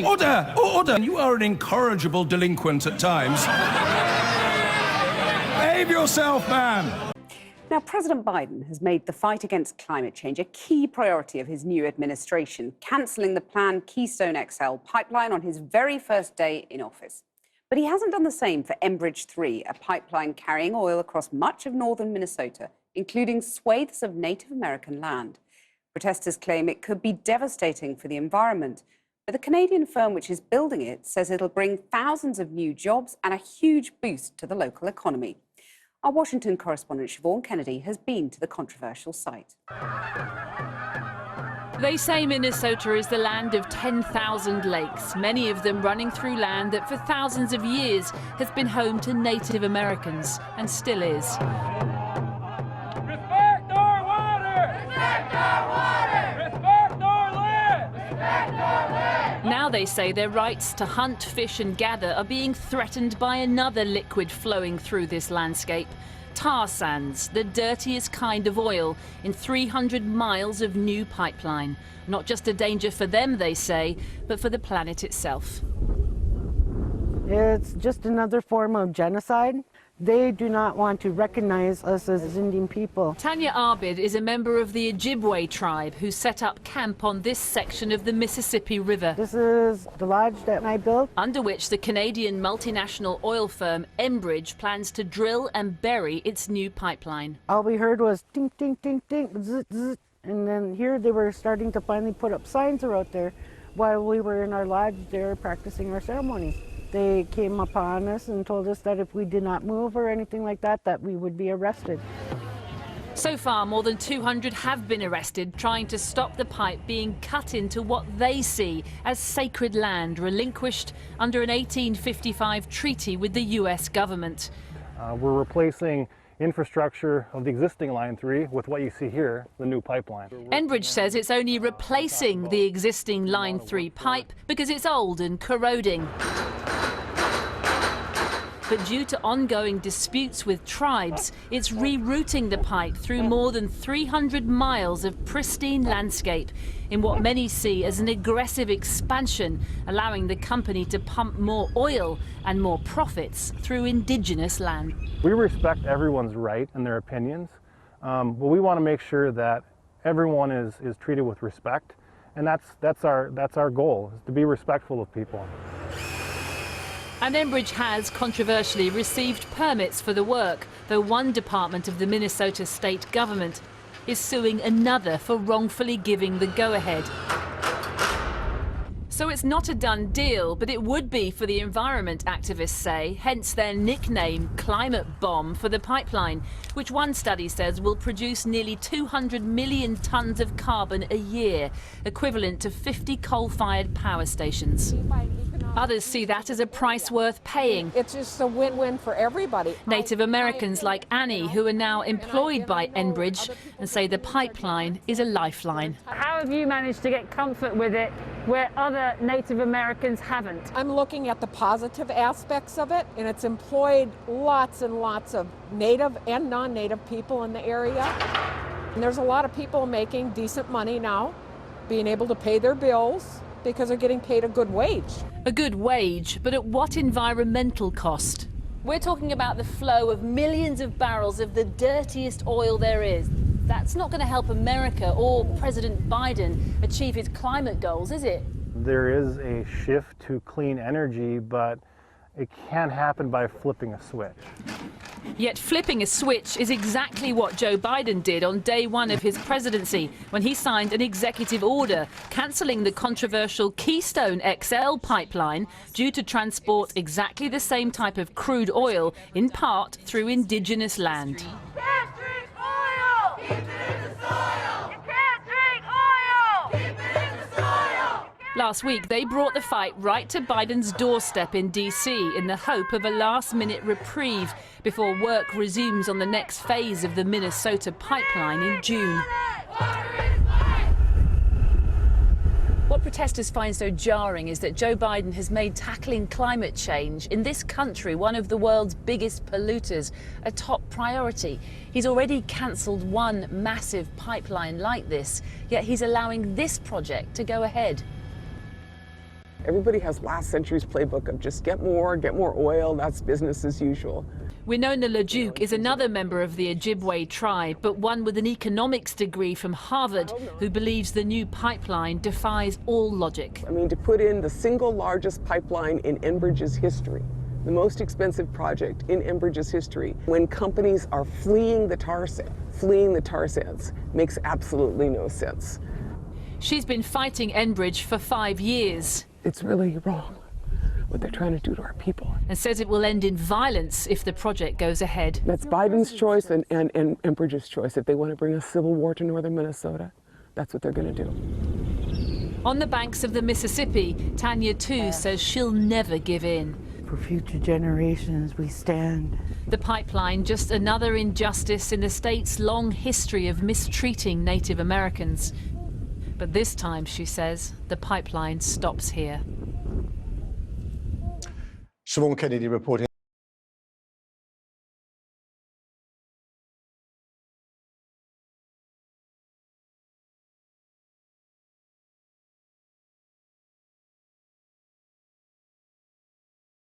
Order! Order! You are an incorrigible delinquent at times. Behave yourself, man! Now, President Biden has made the fight against climate change a key priority of his new administration, cancelling the planned Keystone XL pipeline on his very first day in office. But he hasn't done the same for Enbridge 3, a pipeline carrying oil across much of northern Minnesota, including swathes of Native American land. Protesters claim it could be devastating for the environment. But the Canadian firm which is building it says it'll bring thousands of new jobs and a huge boost to the local economy. Our Washington correspondent Siobhan Kennedy has been to the controversial site. They say Minnesota is the land of 10,000 lakes, many of them running through land that for thousands of years has been home to Native Americans and still is. Respect our water! Respect our water! Respect our land! Respect our land! Now they say their rights to hunt, fish and gather are being threatened by another liquid flowing through this landscape. Tar sands, the dirtiest kind of oil in 300 miles of new pipeline. Not just a danger for them, they say, but for the planet itself. It's just another form of genocide. They do not want to recognize us as Indian people. Tanya Arbid is a member of the Ojibwe tribe who set up camp on this section of the Mississippi River. This is the lodge that I built, under which the Canadian multinational oil firm Enbridge plans to drill and bury its new pipeline. All we heard was tink, tink, tink, tink, zzz, zzz. And then here they were starting to finally put up signs out there while we were in our lodge there practicing our ceremony. They came upon us and told us that if we did not move or anything like that, that we would be arrested. So far, more than 200 have been arrested trying to stop the pipe being cut into what they see as sacred land relinquished under an 1855 treaty with the US government. We're replacing infrastructure of the existing Line 3 with what you see here, the new pipeline. Enbridge says it's only replacing the existing Line 3 pipe because it's old and corroding. But due to ongoing disputes with tribes, it's rerouting the pipe through more than 300 miles of pristine landscape in what many see as an aggressive expansion, allowing the company to pump more oil and more profits through indigenous land. We respect everyone's right and their opinions, but we want to make sure that everyone is treated with respect, and that's our goal, is to be respectful of people. And Enbridge has, controversially, received permits for the work, though one department of the Minnesota state government is suing another for wrongfully giving the go-ahead. So it's not a done deal, but it would be for the environment, activists say, hence their nickname, Climate Bomb, for the pipeline, which one study says will produce nearly 200 million tonnes of carbon a year, equivalent to 50 coal-fired power stations. Others see that as a price worth paying. It's just a win-win for everybody. Native Americans like Annie, who are now employed by Enbridge, and say the pipeline is a lifeline. How have you managed to get comfort with it where other Native Americans haven't? I'm looking at the positive aspects of it, and it's employed lots and lots of Native and non-Native people in the area. And there's a lot of people making decent money now, being able to pay their bills because they're getting paid a good wage. A good wage, but at what environmental cost? We're talking about the flow of millions of barrels of the dirtiest oil there is. That's not going to help America or President Biden achieve his climate goals, is it? There is a shift to clean energy, but it can't happen by flipping a switch. Yet flipping a switch is exactly what Joe Biden did on day one of his presidency, when he signed an executive order cancelling the controversial Keystone XL pipeline due to transport exactly the same type of crude oil, in part through indigenous land. Can't drink oil! Keep it in the soil! You can't drink oil! Keep it in the soil! Last week, they brought the fight right to Biden's doorstep in D.C. in the hope of a last-minute reprieve before work resumes on the next phase of the Minnesota pipeline in June. What protesters find so jarring is that Joe Biden has made tackling climate change in this country, one of the world's biggest polluters, a top priority. He's already cancelled one massive pipeline like this, yet he's allowing this project to go ahead. Everybody has last century's playbook of just get more oil, that's business as usual. Winona LaDuke is another member of the Ojibwe tribe, but one with an economics degree from Harvard, who believes the new pipeline defies all logic. I mean, to put in the single largest pipeline in Enbridge's history, the most expensive project in Enbridge's history, when companies are fleeing the tar sands, makes absolutely no sense. She's been fighting Enbridge for 5 years. It's really wrong what they're trying to do to our people. And says it will end in violence if the project goes ahead. That's Biden's choice and Enbridge's choice. If they want to bring a civil war to northern Minnesota, that's what they're going to do. On the banks of the Mississippi, Tanya too says she'll never give in. For future generations, we stand. The pipeline, just another injustice in the state's long history of mistreating Native Americans. But this time, she says, the pipeline stops here. Siobhan Kennedy reporting.